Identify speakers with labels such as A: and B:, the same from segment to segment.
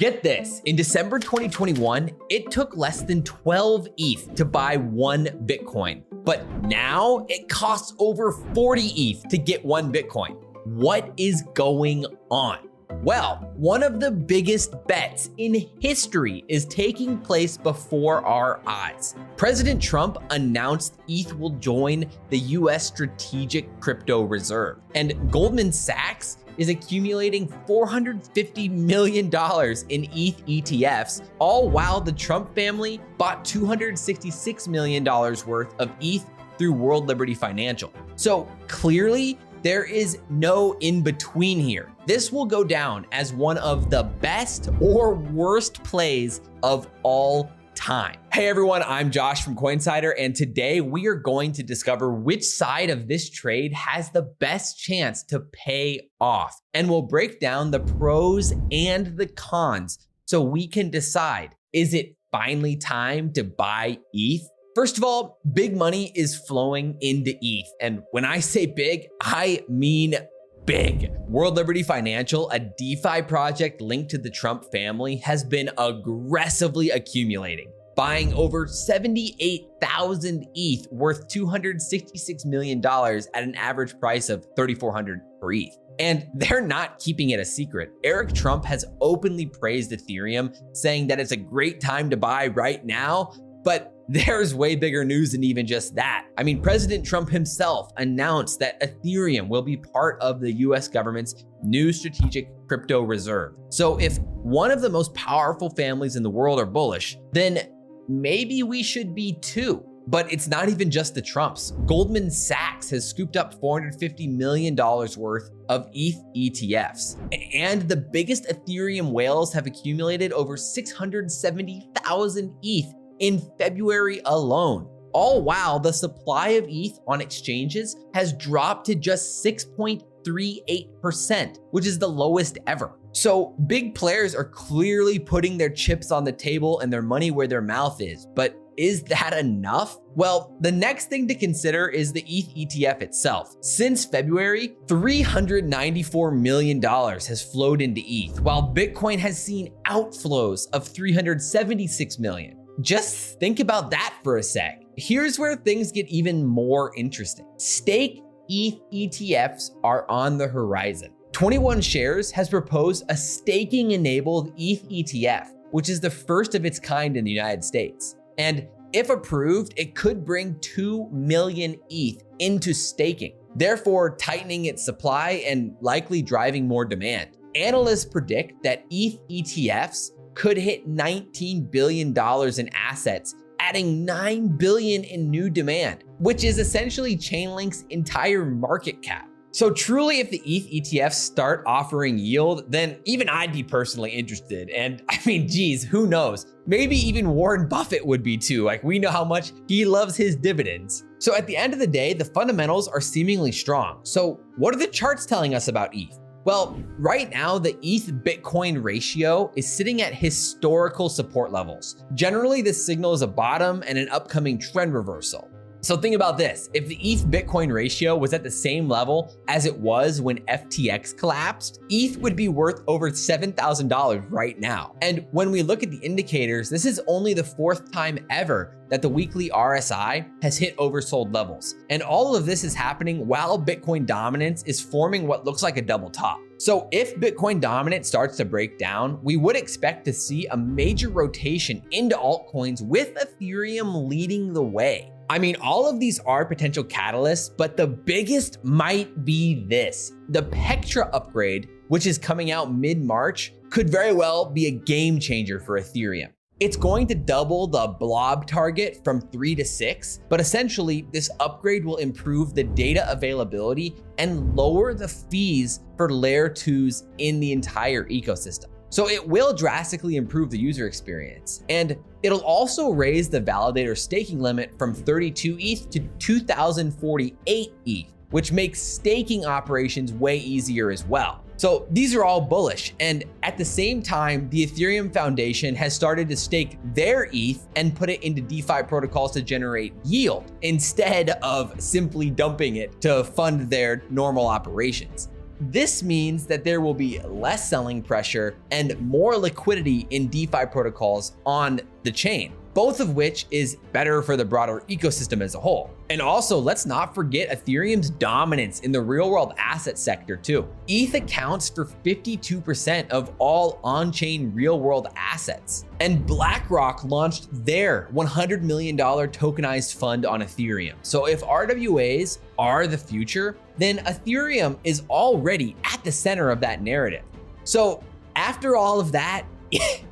A: Get this, in December 2021, it took less than 12 ETH to buy one Bitcoin, but now it costs over 40 ETH to get one Bitcoin. What is going on? Well, one of the biggest bets in history is taking place before our eyes. President Trump announced ETH will join the US Strategic Crypto Reserve, and Goldman Sachs is accumulating $450 million in ETH ETFs, all while the Trump family bought $266 million worth of ETH through World Liberty Financial. So clearly, there is no in-between here. This will go down as one of the best or worst plays of all time. Hey everyone, I'm Josh from Coinsider, and today we are going to discover which side of this trade has the best chance to pay off. And we'll break down the pros and the cons so we can decide, is it finally time to buy ETH? First of all, big money is flowing into ETH. And when I say big, I mean big. World Liberty Financial, a DeFi project linked to the Trump family, has been aggressively accumulating, buying over 78,000 ETH worth $266 million at an average price of $3,400 per ETH. And they're not keeping it a secret. Eric Trump has openly praised Ethereum, saying that it's a great time to buy right now, but there's way bigger news than even just that. I mean, President Trump himself announced that Ethereum will be part of the US government's new strategic crypto reserve. So if one of the most powerful families in the world are bullish, then maybe we should be too. But it's not even just the Trumps. Goldman Sachs has scooped up $450 million worth of ETH ETFs. And the biggest Ethereum whales have accumulated over 670,000 ETH in February alone, all while the supply of ETH on exchanges has dropped to just 6.38%, which is the lowest ever. So big players are clearly putting their chips on the table and their money where their mouth is, but is that enough? Well, the next thing to consider is the ETH ETF itself. Since February, $394 million has flowed into ETH, while Bitcoin has seen outflows of $376 million. Just think about that for a sec. Here's where things get even more interesting. Stake ETH ETFs are on the horizon. 21 Shares has proposed a staking-enabled ETH ETF, which is the first of its kind in the United States. And if approved, it could bring 2 million ETH into staking, therefore tightening its supply and likely driving more demand. Analysts predict that ETH ETFs could hit $19 billion in assets, adding $9 billion in new demand, which is essentially Chainlink's entire market cap. So truly, if the ETH ETFs start offering yield, then even I'd be personally interested. And I mean, geez, who knows? Maybe even Warren Buffett would be too. Like, we know how much he loves his dividends. So at the end of the day, the fundamentals are seemingly strong. So what are the charts telling us about ETH? Well, right now, the ETH Bitcoin ratio is sitting at historical support levels. Generally, this signals a bottom and an upcoming trend reversal. So think about this. If the ETH Bitcoin ratio was at the same level as it was when FTX collapsed, ETH would be worth over $7,000 right now. And when we look at the indicators, this is only the fourth time ever that the weekly RSI has hit oversold levels. And all of this is happening while Bitcoin dominance is forming what looks like a double top. So if Bitcoin dominance starts to break down, we would expect to see a major rotation into altcoins with Ethereum leading the way. I mean, all of these are potential catalysts, but the biggest might be this. The Pectra upgrade, which is coming out mid-March, could very well be a game changer for Ethereum. It's going to double the blob target from 3 to 6, but essentially this upgrade will improve the data availability and lower the fees for layer 2s in the entire ecosystem. So it will drastically improve the user experience. And it'll also raise the validator staking limit from 32 ETH to 2,048 ETH, which makes staking operations way easier as well. So these are all bullish. And at the same time, the Ethereum Foundation has started to stake their ETH and put it into DeFi protocols to generate yield instead of simply dumping it to fund their normal operations. this means that there will be less selling pressure and more liquidity in DeFi protocols on the chain, both of which is better for the broader ecosystem as a whole. And also, let's not forget Ethereum's dominance in the real-world asset sector too. ETH accounts for 52% of all on-chain real-world assets. And BlackRock launched their $100 million tokenized fund on Ethereum. So if RWAs are the future, then Ethereum is already at the center of that narrative. So after all of that,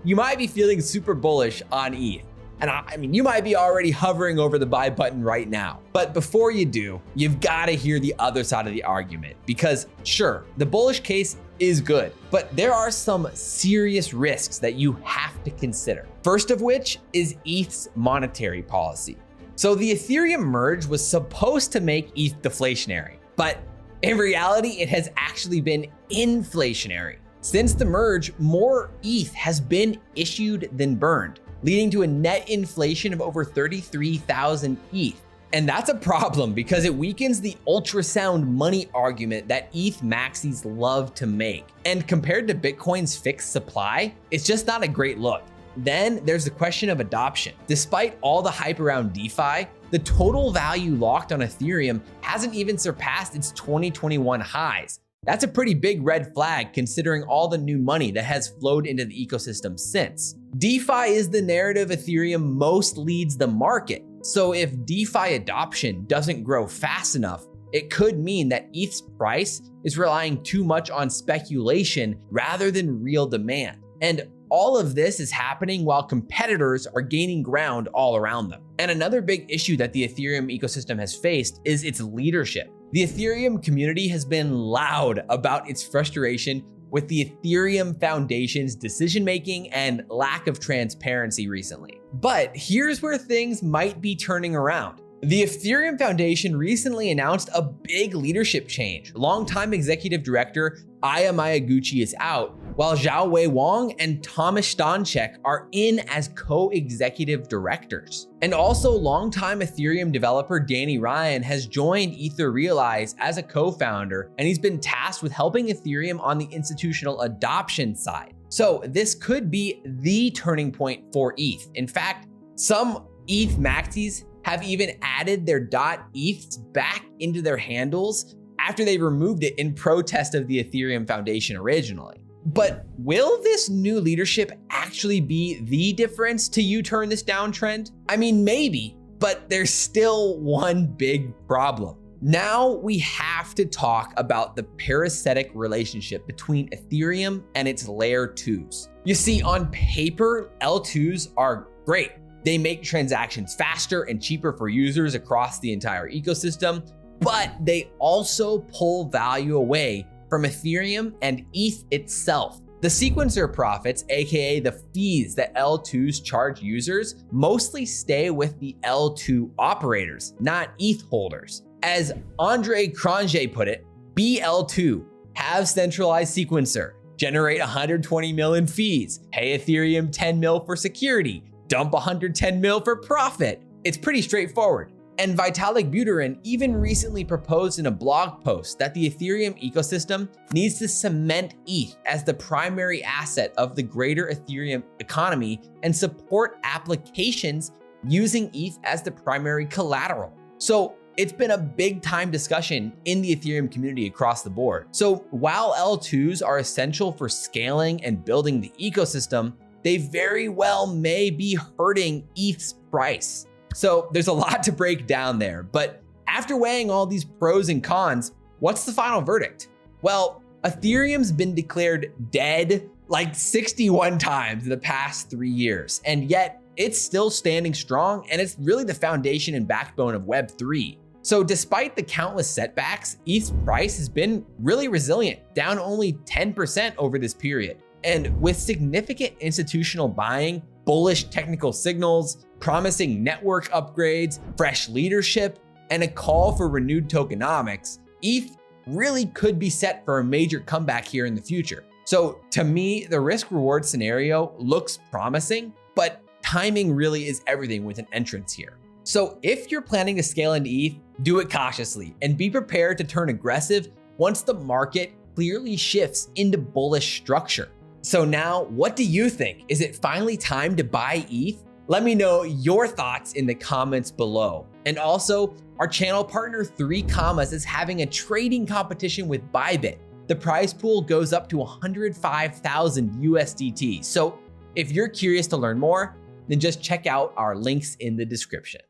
A: you might be feeling super bullish on ETH. And I mean, you might be already hovering over the buy button right now. But before you do, you've got to hear the other side of the argument, because sure, the bullish case is good, but there are some serious risks that you have to consider. First of which is ETH's monetary policy. So the Ethereum merge was supposed to make ETH deflationary, but in reality, it has actually been inflationary. Since the merge, more ETH has been issued than burned, leading to a net inflation of over 33,000 ETH. And that's a problem because it weakens the ultrasound money argument that ETH maxis love to make. And compared to Bitcoin's fixed supply, it's just not a great look. Then there's the question of adoption. Despite all the hype around DeFi, the total value locked on Ethereum hasn't even surpassed its 2021 highs. That's a pretty big red flag considering all the new money that has flowed into the ecosystem since. DeFi is the narrative Ethereum most leads the market. So if DeFi adoption doesn't grow fast enough, it could mean that ETH's price is relying too much on speculation rather than real demand. And all of this is happening while competitors are gaining ground all around them. And another big issue that the Ethereum ecosystem has faced is its leadership. The Ethereum community has been loud about its frustration with the Ethereum Foundation's decision-making and lack of transparency recently. But here's where things might be turning around. The Ethereum Foundation recently announced a big leadership change. Longtime executive director Aya Miyaguchi is out, while Xiaowei Wang and Thomas Stanchek are in as co-executive directors. And also, longtime Ethereum developer Danny Ryan has joined Etherealize as a co-founder, and he's been tasked with helping Ethereum on the institutional adoption side. So this could be the turning point for ETH. In fact, some ETH maxis have even added their .eths back into their handles after they removed it in protest of the Ethereum Foundation originally. But will this new leadership actually be the difference to U-turn this downtrend? I mean, maybe, but there's still one big problem. Now we have to talk about the parasitic relationship between Ethereum and its layer 2s. You see, on paper, L2s are great. They make transactions faster and cheaper for users across the entire ecosystem, but they also pull value away from Ethereum and ETH itself. The sequencer profits, aka the fees that L2s charge users, mostly stay with the L2 operators, not ETH holders. As Andre Cronje put it, BL2, have centralized sequencer, generate 120 mil in fees, pay Ethereum 10 mil for security, dump 110 mil for profit. It's pretty straightforward. And Vitalik Buterin even recently proposed in a blog post that the Ethereum ecosystem needs to cement ETH as the primary asset of the greater Ethereum economy and support applications using ETH as the primary collateral. So it's been a big time discussion in the Ethereum community across the board. So while L2s are essential for scaling and building the ecosystem, they very well may be hurting ETH's price. So there's a lot to break down there, but after weighing all these pros and cons, what's the final verdict? Well, Ethereum's been declared dead like 61 times in the past 3 years, and yet it's still standing strong, and it's really the foundation and backbone of Web3. So despite the countless setbacks, ETH's price has been really resilient, down only 10% over this period. And with significant institutional buying, bullish technical signals, promising network upgrades, fresh leadership, and a call for renewed tokenomics, ETH really could be set for a major comeback here in the future. So to me, the risk-reward scenario looks promising, but timing really is everything with an entrance here. So if you're planning to scale into ETH, do it cautiously and be prepared to turn aggressive once the market clearly shifts into bullish structure. So now, what do you think? Is it finally time to buy ETH? Let me know your thoughts in the comments below. And also, our channel partner 3 Commas is having a trading competition with Bybit. The prize pool goes up to 105,000 USDT. So if you're curious to learn more, then just check out our links in the description.